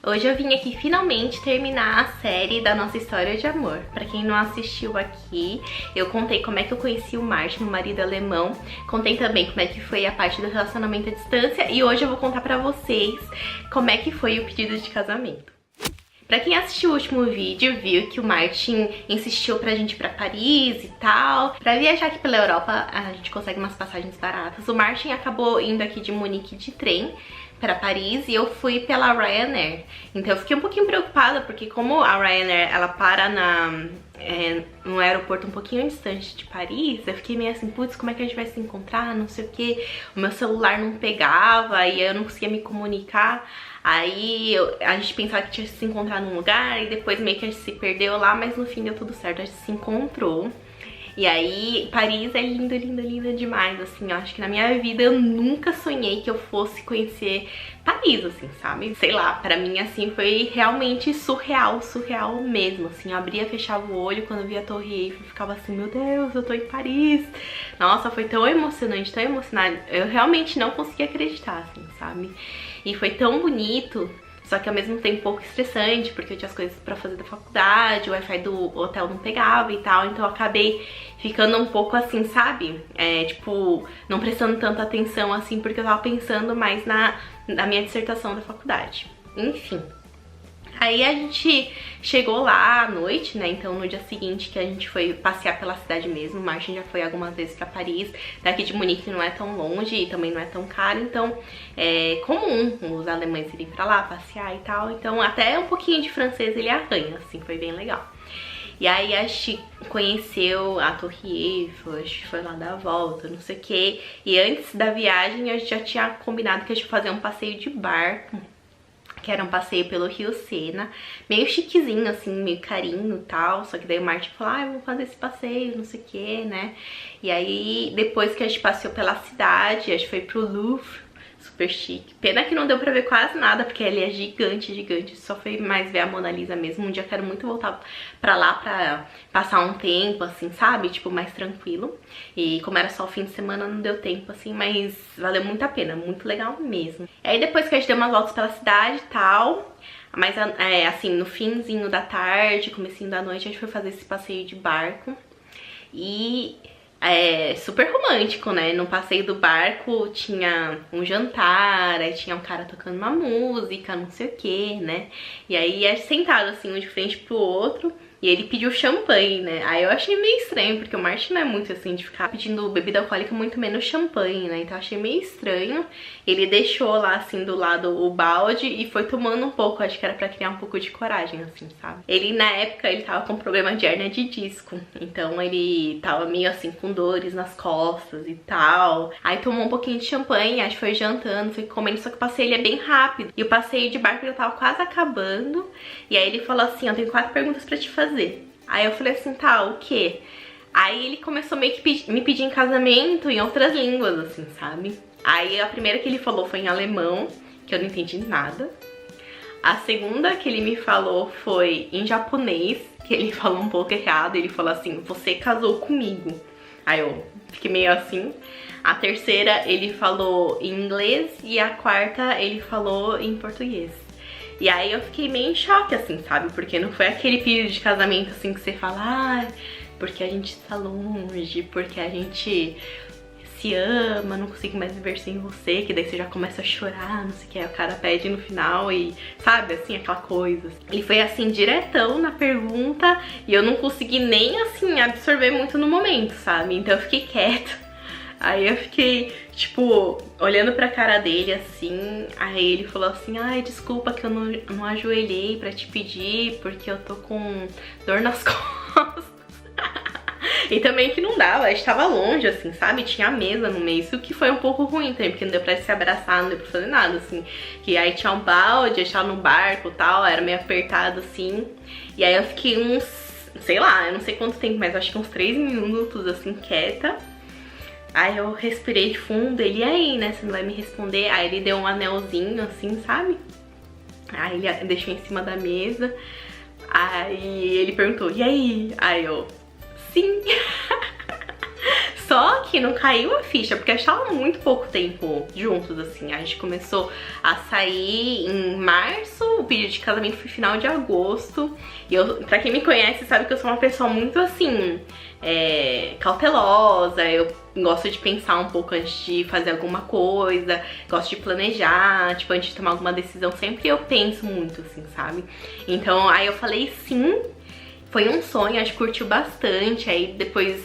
Hoje eu vim aqui finalmente terminar a série da nossa história de amor. Pra quem não assistiu aqui, eu contei como é que eu conheci o Martin, meu marido alemão. Contei também como é que foi a parte do relacionamento à distância. E hoje eu vou contar pra vocês como é que foi o pedido de casamento. Pra quem assistiu o último vídeo, viu que o Martin insistiu pra gente ir pra Paris e tal. Pra viajar aqui pela Europa, a gente consegue umas passagens baratas. O Martin acabou indo aqui de Munique de trem para Paris e eu fui pela Ryanair. Então eu fiquei um pouquinho preocupada, porque como a Ryanair, ela para no aeroporto um pouquinho distante de Paris, eu fiquei meio assim, putz, como é que a gente vai se encontrar, não sei o que. O meu celular não pegava e eu não conseguia me comunicar. Aí a gente pensava que tinha que se encontrar num lugar e depois meio que a gente se perdeu lá, mas no fim deu tudo certo, a gente se encontrou. E aí, Paris é linda, linda, linda demais, assim, eu acho que na minha vida eu nunca sonhei que eu fosse conhecer Paris, assim, sabe? Sei lá, pra mim, assim, foi realmente surreal, surreal mesmo, assim, eu abria, fechava o olho, quando eu via a Torre Eiffel, eu ficava assim, meu Deus, eu tô em Paris. Nossa, foi tão emocionante, eu realmente não conseguia acreditar, assim, sabe? E foi tão bonito. Só que ao mesmo tempo um pouco estressante, porque eu tinha as coisas pra fazer da faculdade, o Wi-Fi do hotel não pegava e tal, então eu acabei ficando um pouco assim, sabe? Tipo, não prestando tanta atenção assim, porque eu tava pensando mais na minha dissertação da faculdade. Enfim. Aí a gente chegou lá à noite, né, então no dia seguinte que a gente foi passear pela cidade mesmo. O Martin já foi algumas vezes pra Paris, daqui de Munique não é tão longe e também não é tão caro, então é comum os alemães irem pra lá passear e tal, então até um pouquinho de francês ele arranha, assim, foi bem legal. E aí a gente conheceu a Torre Eiffel, a gente foi lá dar a volta, não sei o que, e antes da viagem a gente já tinha combinado que a gente ia fazer um passeio de barco, que era um passeio pelo Rio Sena, meio chiquezinho, assim, meio carinho e tal, só que daí o Martin falou, eu vou fazer esse passeio, não sei o que, né? E aí, depois que a gente passeou pela cidade, a gente foi pro Louvre, super chique. Pena que não deu pra ver quase nada, porque ele é gigante, gigante, só foi mais ver a Mona Lisa mesmo. Um dia eu quero muito voltar pra lá pra passar um tempo, assim, sabe? Tipo, mais tranquilo. E como era só o fim de semana, não deu tempo, assim, mas valeu muito a pena, muito legal mesmo. E aí depois que a gente deu umas voltas pela cidade e tal, mas assim, no finzinho da tarde, comecinho da noite, a gente foi fazer esse passeio de barco. E super romântico, né? No passeio do barco tinha um jantar, aí tinha um cara tocando uma música, não sei o que, né? E aí é sentado assim, um de frente pro outro. E ele pediu champanhe, né? Aí eu achei meio estranho, porque o Martin não é muito assim de ficar pedindo bebida alcoólica, muito menos champanhe, né? Então eu achei meio estranho. Ele deixou lá, assim, do lado o balde e foi tomando um pouco. Acho que era pra criar um pouco de coragem, assim, sabe? Ele, na época, ele tava com problema de hérnia de disco. Então ele tava meio assim, com dores nas costas e tal. Aí tomou um pouquinho de champanhe, acho que foi jantando, foi comendo. Só que o passeio ele é bem rápido. E o passeio de barco já tava quase acabando. E aí ele falou assim, eu tenho 4 perguntas pra te fazer. Aí eu falei assim, tá, o quê? Aí ele começou meio que me pedir em casamento em outras línguas, assim, sabe? Aí a primeira que ele falou foi em alemão, que eu não entendi nada. A segunda que ele me falou foi em japonês, que ele falou um pouco errado. Ele falou assim, você casou comigo. Aí eu fiquei meio assim. A terceira ele falou em inglês e a quarta ele falou em português. E aí eu fiquei meio em choque, assim, sabe? Porque não foi aquele pedido de casamento, assim, que você fala, porque a gente tá longe, porque a gente se ama, não consigo mais viver sem você, que daí você já começa a chorar, não sei o que, aí o cara pede no final e, sabe, assim, aquela coisa. Ele foi, assim, diretão na pergunta e eu não consegui nem, assim, absorver muito no momento, sabe? Então eu fiquei quieta. Aí eu fiquei, tipo, olhando pra cara dele, assim, aí ele falou assim, desculpa que eu não ajoelhei pra te pedir, porque eu tô com dor nas costas. E também que não dava, a gente tava longe, assim, sabe? Tinha a mesa no meio, isso que foi um pouco ruim também, porque não deu pra se abraçar, não deu pra fazer nada, assim. Que aí tinha um balde, a gente tava no barco e tal, era meio apertado, assim. E aí eu fiquei uns, sei lá, eu não sei quanto tempo, mas acho que uns 3 minutos, assim, quieta. Aí eu respirei fundo, ele, e aí, né, você não vai me responder? Aí ele deu um anelzinho, assim, sabe? Aí ele deixou em cima da mesa. Aí ele perguntou, e aí? Aí eu, sim. Só que não caiu a ficha, porque a gente tava muito pouco tempo juntos, assim. A gente começou a sair em março, o pedido de casamento foi final de agosto. E eu, pra quem me conhece, sabe que eu sou uma pessoa muito, assim, cautelosa. Eu gosto de pensar um pouco antes de fazer alguma coisa, gosto de planejar, tipo, antes de tomar alguma decisão, sempre eu penso muito, assim, sabe? Então, aí eu falei sim. Foi um sonho, a gente curtiu bastante. Aí depois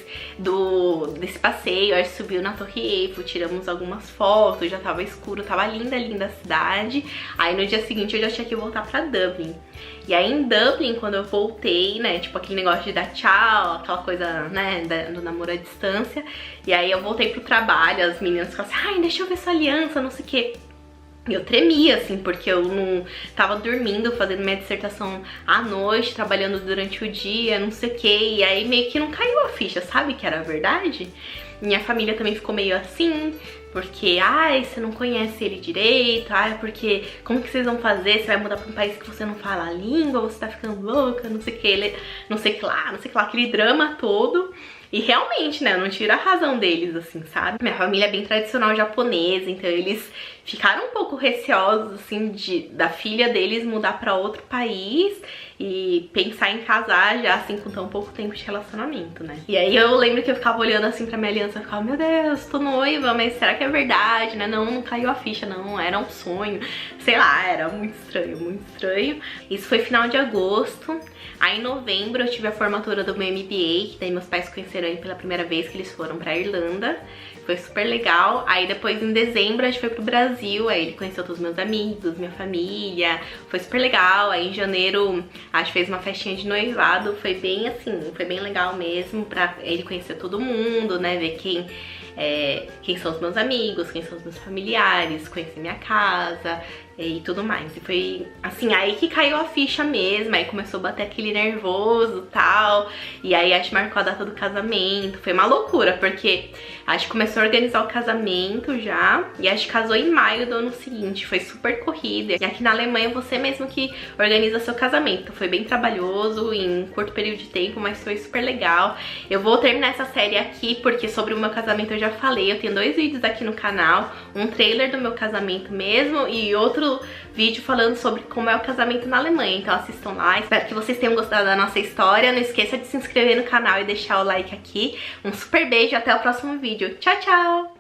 desse passeio, a gente subiu na Torre Eiffel, tiramos algumas fotos, já tava escuro, tava linda, linda a cidade. Aí no dia seguinte eu já tinha que voltar pra Dublin. E aí em Dublin, quando eu voltei, né, tipo aquele negócio de dar tchau, aquela coisa, né, do namoro à distância. E aí eu voltei pro trabalho, as meninas falaram assim, ai, deixa eu ver sua aliança, não sei o quê. Eu tremia, assim, porque eu não tava dormindo, fazendo minha dissertação à noite, trabalhando durante o dia, não sei o que. E aí meio que não caiu a ficha, sabe que era verdade? Minha família também ficou meio assim, porque, ai, você não conhece ele direito, ai, porque como que vocês vão fazer? Você vai mudar pra um país que você não fala a língua, você tá ficando louca, não sei o que, não sei que lá, aquele drama todo. E realmente, né, eu não tiro a razão deles, assim, sabe? Minha família é bem tradicional japonesa, então eles ficaram um pouco receosos, assim, da filha deles mudar pra outro país e pensar em casar já, assim, com tão pouco tempo de relacionamento, né? E aí eu lembro que eu ficava olhando, assim, pra minha aliança e ficava, meu Deus, tô noiva, mas será que é verdade, né? Não caiu a ficha, não, era um sonho. Sei lá, era muito estranho, muito estranho. Isso foi final de agosto. Aí em novembro eu tive a formatura do meu MBA, que daí meus pais conheceram ele pela primeira vez, que eles foram pra Irlanda. Foi super legal. Aí depois em dezembro a gente foi pro Brasil, aí ele conheceu todos os meus amigos, minha família. Foi super legal. Aí em janeiro a gente fez uma festinha de noivado. Foi bem assim, foi bem legal mesmo, pra ele conhecer todo mundo, né, ver quem são os meus amigos, quem são os meus familiares, conhecer minha casa e tudo mais. E foi assim, aí que caiu a ficha mesmo, aí começou a bater aquele nervoso e tal. E aí a gente marcou a data do casamento. Foi uma loucura, porque a gente começou a organizar o casamento já, e a gente casou em maio do ano seguinte. Foi super corrida. E aqui na Alemanha você mesmo que organiza seu casamento. Foi bem trabalhoso, em um curto período de tempo, mas foi super legal. Eu vou terminar essa série aqui, porque sobre o meu casamento eu já falei. Eu tenho 2 vídeos aqui no canal, um trailer do meu casamento mesmo e outro vídeo falando sobre como é o casamento na Alemanha. Então assistam lá, espero que vocês tenham gostado da nossa história. Não esqueça de se inscrever no canal e deixar o like aqui. Um super beijo e até o próximo vídeo. Tchau, tchau!